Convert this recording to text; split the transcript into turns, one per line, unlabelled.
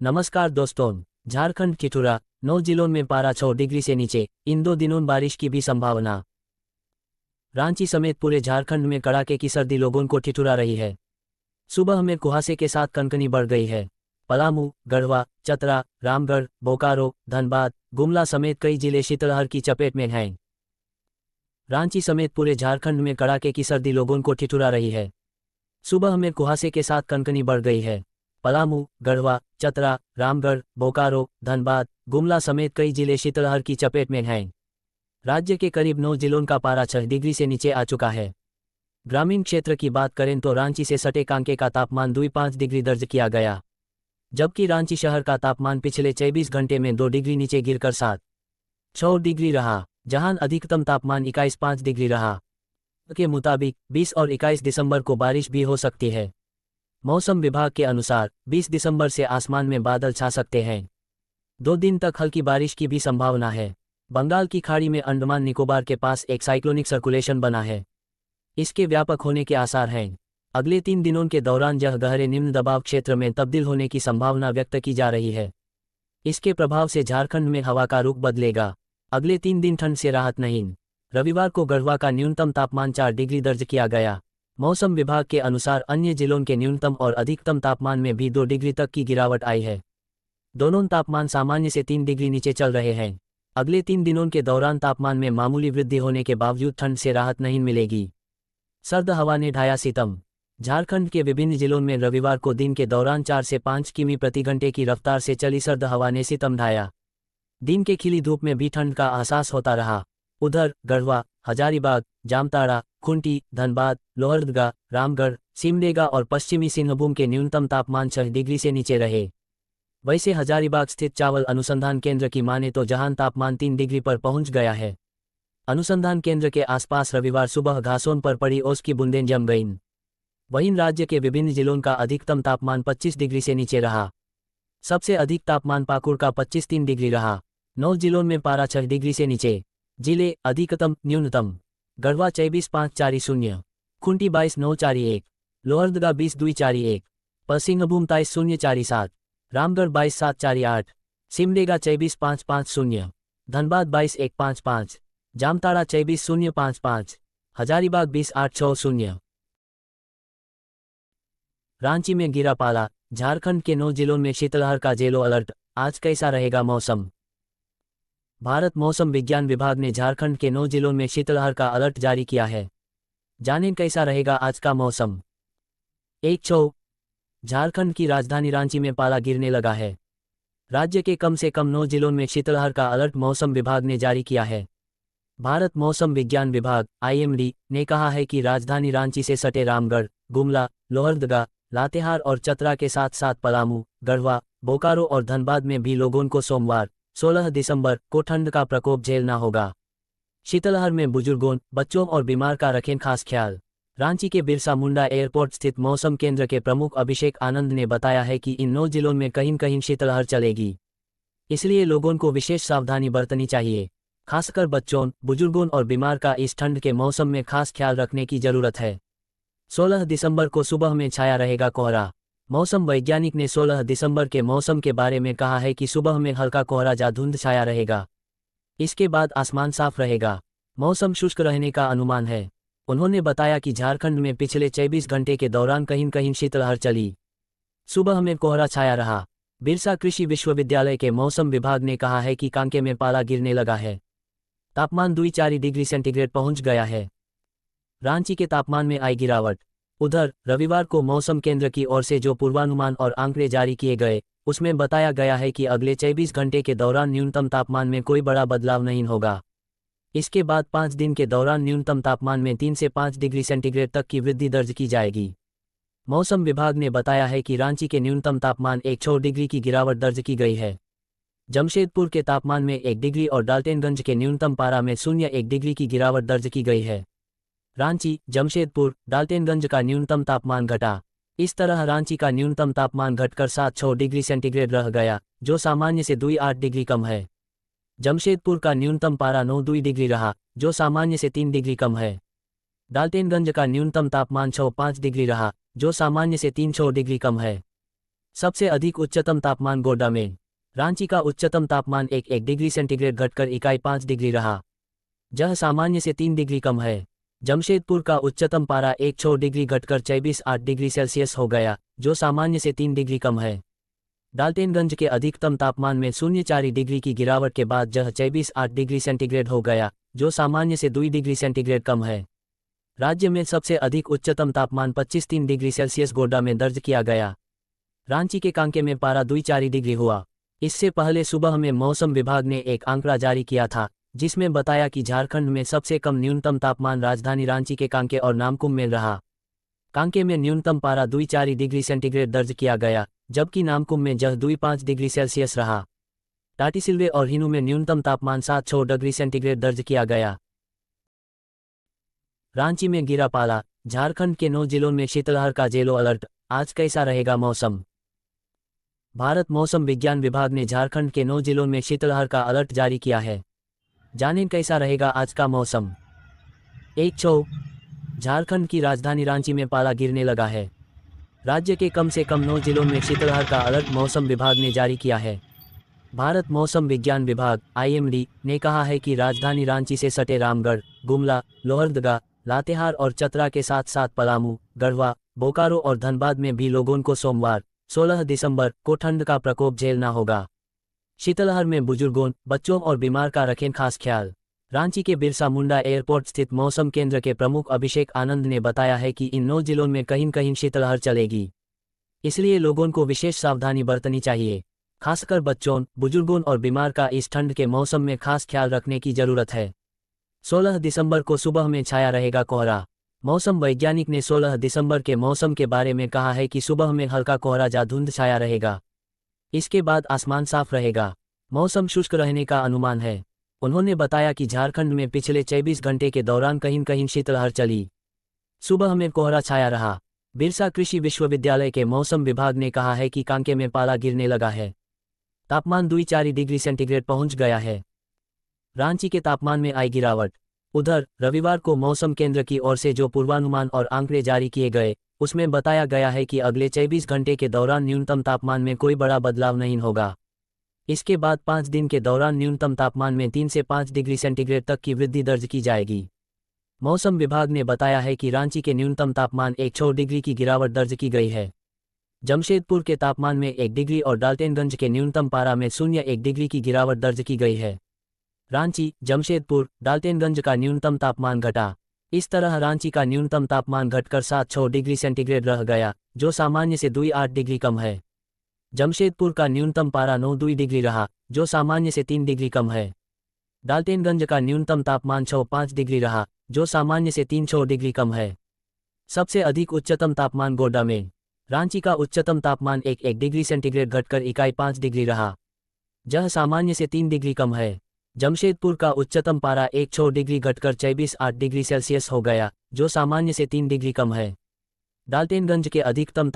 नमस्कार दोस्तों। झारखंड ठिठुरा, 9 जिलों में पारा 6 डिग्री से नीचे, इन 2 दिनों बारिश की भी संभावना। रांची समेत पूरे झारखंड में कड़ाके की सर्दी लोगों को ठिठुरा रही है। सुबह में कुहासे के साथ कनकनी बढ़ गई है। पलामू, गढ़वा, चतरा, रामगढ़, बोकारो, धनबाद, गुमला समेत कई जिले शीतलहर की चपेट में हैं। रांची समेत पूरे झारखंड में कड़ाके की सर्दी लोगों को ठिठुरा रही है। सुबह में कुहासे के साथ कनकनी बढ़ गई है। पलामू, गढ़वा, चतरा, रामगढ़, बोकारो, धनबाद, गुमला समेत कई जिले शीतलहर की चपेट में हैं। राज्य के करीब 9 जिलों का पारा 6 डिग्री से नीचे आ चुका है। ग्रामीण क्षेत्र की बात करें तो रांची से सटे कांके का तापमान 2.5 डिग्री दर्ज किया गया, जबकि रांची शहर का तापमान पिछले 24 घंटे में 2 डिग्री नीचे गिरकर 7.6 डिग्री रहा, जहां अधिकतम तापमान 21.5 डिग्री रहा। के मुताबिक 20 और 21 दिसंबर को बारिश भी हो सकती है। मौसम विभाग के अनुसार 20 दिसंबर से आसमान में बादल छा सकते हैं। 2 दिन तक हल्की बारिश की भी संभावना है। बंगाल की खाड़ी में अंडमान निकोबार के पास एक साइक्लोनिक सर्कुलेशन बना है। इसके व्यापक होने के आसार हैं। अगले 3 दिनों के दौरान यह गहरे निम्न दबाव क्षेत्र में तब्दील होने की संभावना व्यक्त की जा रही है। इसके प्रभाव से झारखंड में हवा का रुख बदलेगा। अगले 3 दिन ठंड से राहत नहीं। रविवार को गढ़वा का न्यूनतम तापमान 4 डिग्री दर्ज किया गया। मौसम विभाग के अनुसार अन्य जिलों के न्यूनतम और अधिकतम तापमान में भी 2 डिग्री तक की गिरावट आई है। दोनों तापमान सामान्य से 3 डिग्री नीचे चल रहे हैं। अगले 3 दिनों के दौरान तापमान में मामूली वृद्धि होने के बावजूद ठंड से राहत नहीं मिलेगी। सर्द हवा ने ढाया सितम। झारखंड के विभिन्न जिलों में रविवार को दिन के दौरान 4 से 5 किमी प्रति घंटे की रफ्तार से चली सर्द हवा ने सितम ढाया। दिन के खिली धूप में भी ठंड का एहसास होता रहा। उधर गढ़वा, हजारीबाग, जामताड़ा, खूंटी, धनबाद, लोहरदगा, रामगढ़, सिमडेगा और पश्चिमी सिंहभूम के न्यूनतम तापमान 6 डिग्री से नीचे रहे। वैसे हजारीबाग स्थित चावल अनुसंधान केंद्र की माने तो जहां तापमान 3 डिग्री पर पहुंच गया है। अनुसंधान केंद्र के आसपास रविवार सुबह घासों पर पड़ी ओस की बूंदें जम गईं। वहीं राज्य के विभिन्न जिलों का अधिकतम तापमान 25 डिग्री से नीचे रहा। सबसे अधिक तापमान पाकुड़ का 25.3 डिग्री रहा। 9 जिलों में पारा 6 डिग्री से नीचे। जिले अधिकतम न्यूनतम: गढ़वा 24,540, खूंटी 22,941, लोहरदगा 20,241, पसिंहभूम 23,047, रामगढ़ 22,748, सिमडेगा 24,550, धनबाद 22,155, जामताड़ा 24,055, हजारीबाग 20,860। रांची में गिरा पाला, झारखंड के 9 जिलों में शीतलहर का येलो अलर्ट। आज कैसा रहेगा मौसम? भारत मौसम विज्ञान विभाग ने झारखंड के 9 जिलों में शीतलहर का अलर्ट जारी किया है। जानें कैसा रहेगा आज का मौसम। 1 झारखंड की राजधानी रांची में पाला गिरने लगा है। राज्य के कम से कम 9 जिलों में शीतलहर का अलर्ट मौसम विभाग ने जारी किया है। भारत मौसम विज्ञान विभाग (IMD) ने कहा है कि राजधानी रांची से सटे रामगढ़, गुमला, लोहरदगा, लातेहार और चतरा के साथ साथ पलामू, गढ़वा, बोकारो और धनबाद में भी लोगों को सोमवार 16 दिसंबर को ठंड का प्रकोप झेलना होगा। शीतलहर में बुजुर्गों, बच्चों और बीमार का रखें खास ख्याल। रांची के बिरसा मुंडा एयरपोर्ट स्थित मौसम केंद्र के प्रमुख अभिषेक आनंद ने बताया है कि इन 9 जिलों में कहीं कहीं शीतलहर चलेगी, इसलिए लोगों को विशेष सावधानी बरतनी चाहिए। खासकर बच्चों, बुजुर्गों और बीमार का इस ठंड के मौसम में खास ख्याल रखने की जरूरत है। 16 दिसंबर को सुबह में छाया रहेगा कोहरा। मौसम वैज्ञानिक ने 16 दिसंबर के मौसम के बारे में कहा है कि सुबह में हल्का कोहरा या धुंध छाया रहेगा। इसके बाद आसमान साफ रहेगा। मौसम शुष्क रहने का अनुमान है। उन्होंने बताया कि झारखंड में पिछले 24 घंटे के दौरान कहीं कहीं शीतलहर चली। सुबह में कोहरा छाया रहा। बिरसा कृषि विश्वविद्यालय के मौसम विभाग ने कहा है कि कांके में पाला गिरने लगा है। तापमान 2.4 डिग्री सेंटीग्रेड पहुंच गया है। रांची के तापमान में आई गिरावट। उधर रविवार को मौसम केंद्र की ओर से जो पूर्वानुमान और आंकड़े जारी किए गए, उसमें बताया गया है कि अगले 24 घंटे के दौरान न्यूनतम तापमान में कोई बड़ा बदलाव नहीं होगा। इसके बाद 5 दिन के दौरान न्यूनतम तापमान में 3 से 5 डिग्री सेंटीग्रेड तक की वृद्धि दर्ज की जाएगी। मौसम विभाग ने बताया है कि रांची के न्यूनतम तापमान 1 डिग्री की गिरावट दर्ज की गई है। जमशेदपुर के तापमान में 1 डिग्री और डाल्टनगंज के न्यूनतम पारा में 0.1 डिग्री की गिरावट दर्ज की गई है। रांची, जमशेदपुर, डाल्टनगंज का न्यूनतम तापमान घटा। इस तरह रांची का न्यूनतम तापमान घटकर 7.6 डिग्री सेंटीग्रेड रह गया, जो सामान्य से 2.8 डिग्री कम है। जमशेदपुर का न्यूनतम पारा 9.2 डिग्री रहा, जो सामान्य से 3 डिग्री कम है। डाल्टनगंज का न्यूनतम तापमान 6.5 डिग्री रहा, जो सामान्य से 3.6 डिग्री कम है। सबसे अधिक उच्चतम तापमान गोड्डा में। रांची का उच्चतम तापमान 1 डिग्री सेंटीग्रेड घटकर इकाई 5 डिग्री रहा, जह सामान्य से 3 डिग्री कम है। जमशेदपुर का उच्चतम पारा 1 डिग्री घटकर 24.8 डिग्री सेल्सियस हो गया, जो सामान्य से 3 डिग्री कम है। डाल्टेनगंज के अधिकतम तापमान में 0.4 डिग्री की गिरावट के बाद यह 24.8 डिग्री सेंटीग्रेड हो गया, जो सामान्य से 2 डिग्री सेंटीग्रेड कम है। राज्य में सबसे अधिक उच्चतम तापमान 25.3 डिग्री सेल्सियस गोड्डा में दर्ज किया गया। रांची के कांके में पारा 2.4 डिग्री हुआ। इससे पहले सुबह में मौसम विभाग ने एक आंकड़ा जारी किया था, जिसमें बताया कि झारखंड में सबसे कम न्यूनतम तापमान राजधानी रांची के कांके और नामकुम में रहा। कांके में न्यूनतम पारा 2.4 डिग्री सेंटीग्रेड दर्ज किया गया, जबकि नामकुम में यह 2.5 डिग्री सेल्सियस रहा। टाटीसिलवे और हिनू में न्यूनतम तापमान 7 डिग्री सेंटीग्रेड दर्ज किया गया। रांची में गिरा पाला, झारखंड के 9 जिलों में शीतलहर का येलो अलर्ट। आज कैसा रहेगा मौसम? भारत मौसम विज्ञान विभाग ने झारखंड के 9 जिलों में शीतलहर का अलर्ट जारी किया है। जानें कैसा रहेगा आज का मौसम। 1 झारखंड की राजधानी रांची में पाला गिरने लगा है। राज्य के कम से कम 9 जिलों में शीतलहर का अलर्ट मौसम विभाग ने जारी किया है। भारत मौसम विज्ञान विभाग (IMD) ने कहा है कि राजधानी रांची से सटे रामगढ़, गुमला, लोहरदगा, लातेहार और चतरा के साथ साथ पलामू, गढ़वा, बोकारो और धनबाद में भी लोगों को सोमवार 16 दिसंबर को ठंड का प्रकोप झेलना होगा। शीतलहर में बुजुर्गों, बच्चों और बीमार का रखें खास ख्याल। रांची के बिरसा मुंडा एयरपोर्ट स्थित मौसम केंद्र के प्रमुख अभिषेक आनंद ने बताया है कि इन 9 जिलों में कहीं कहीं शीतलहर चलेगी, इसलिए लोगों को विशेष सावधानी बरतनी चाहिए। खासकर बच्चों, बुजुर्गों और बीमार का इस ठंड के मौसम में खास ख्याल रखने की जरूरत है। 16 दिसंबर को सुबह में छाया रहेगा कोहरा। मौसम वैज्ञानिक ने 16 दिसंबर के मौसम के बारे में कहा है कि सुबह में हल्का कोहरा या धुंध छाया रहेगा। इसके बाद आसमान साफ रहेगा। मौसम शुष्क रहने का अनुमान है। उन्होंने बताया कि झारखंड में पिछले 24 घंटे के दौरान कहीं कहीं शीतलहर चली। सुबह में कोहरा छाया रहा। बिरसा कृषि विश्वविद्यालय के मौसम विभाग ने कहा है कि कांके में पाला गिरने लगा है। तापमान 2.4 डिग्री सेंटीग्रेड पहुंच गया है। रांची के तापमान में आई गिरावट। उधर रविवार को मौसम केंद्र की ओर से जो पूर्वानुमान और आंकड़े जारी किए गए, उसमें बताया गया है कि अगले 24 घंटे के दौरान न्यूनतम तापमान में कोई बड़ा बदलाव नहीं होगा। इसके बाद 5 दिन के दौरान न्यूनतम तापमान में 3 से 5 डिग्री सेंटीग्रेड तक की वृद्धि दर्ज की जाएगी। मौसम विभाग ने बताया है कि रांची के न्यूनतम तापमान 1 डिग्री की गिरावट दर्ज की गई है। जमशेदपुर के तापमान में 1 डिग्री और डाल्टेनगंज के न्यूनतम पारा में 0.1 डिग्री की गिरावट दर्ज की गई है। रांची, जमशेदपुर, डाल्टेनगंज का न्यूनतम तापमान घटा। इस तरह रांची का न्यूनतम तापमान घटकर 7 डिग्री सेंटीग्रेड रह गया, जो सामान्य से 2.8 डिग्री कम है। जमशेदपुर का न्यूनतम पारा 9 डिग्री रहा, जो सामान्य से 3 डिग्री कम है। डाल्टेनगंज का न्यूनतम तापमान 5 डिग्री रहा, जो सामान्य से 3 डिग्री कम है। सबसे अधिक उच्चतम तापमान गोड्डा में। रांची का उच्चतम तापमान 1 डिग्री सेंटीग्रेड घटकर इकाई 5 डिग्री रहा, यह सामान्य से 3 डिग्री कम है। जमशेदपुर का उच्चतम पारा 1 डिग्री घटकर 24.8 डिग्री सेल्सियस हो गया, जो सामान्य से 3 डिग्री कम है। डाल्टेनगंज के अधिकतम